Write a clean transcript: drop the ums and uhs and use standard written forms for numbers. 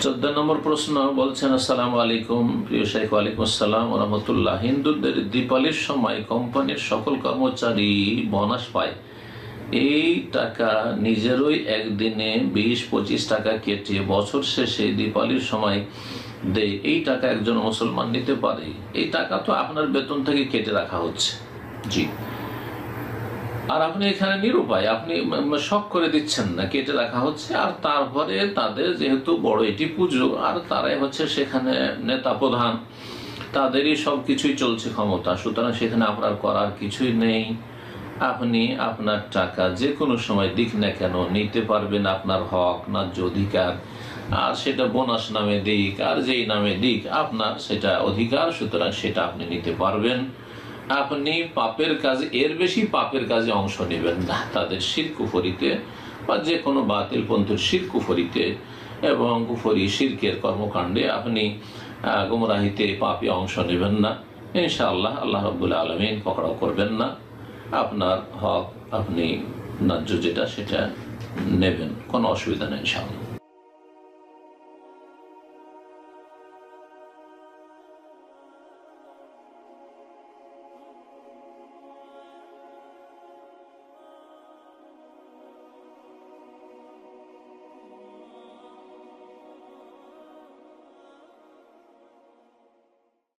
14 নম্বর প্রশ্ন বলছেন, আসসালামু আলাইকুম প্রিয় শাইখ। ওয়ালাইকুম আসসালাম ওয়া রাহমাতুল্লাহ। হিন্দুদের দীপাবলির সময় কোম্পানির সকল কর্মচারী বোনাস পায়। এই টাকা নিজেরই একদিনে 20-25 টাকা কেটে বছর শেষে দীপাবলির সময় দেয়। এই টাকা একজন মুসলমান নিতে পারে? এই টাকা তো আপনার বেতন থেকে কেটে রাখা হচ্ছে, জি। আর আপনি এখানে নিরুপায়, আপনি শখ করে দিচ্ছেন না, কেটে রাখা হচ্ছে। আর তারপরে তাদের যেহেতু বড় এটি পুজো, আর তারাই হচ্ছে সেখানে নেতা প্রধান, তাদেরই সব কিছুই চলছে ক্ষমতা, সুতরাং সেখানে আপনার করার কিছুই নেই। আপনি আপনার টাকা যে কোনো সময় দিক না কেন নিতে পারবেন, আপনার হক ন্যায্য অধিকার। আর সেটা বোনাস নামে দিক আর যেই নামে দিক, আপনার সেটা অধিকার, সুতরাং সেটা আপনি নিতে পারবেন। আপনি পাপের কাজে, এর বেশি পাপের কাজে অংশ নেবেন না, তাদের শিরক কুফরিতে বা যে কোনো বাতিল পন্থীর শিরক কুফরিতে এবং কুফরি শিরকের কর্মকাণ্ডে আপনি গুমরাহিতে পাপে অংশ নেবেন না। ইনশাআল্লাহ আল্লাহ রাব্বুল আলামিন পকড়াও করবেন না। আপনার হক আপনি ন্যায্য যেটা সেটা নেবেন, কোনো অসুবিধা নেই ইনশাআল্লাহ।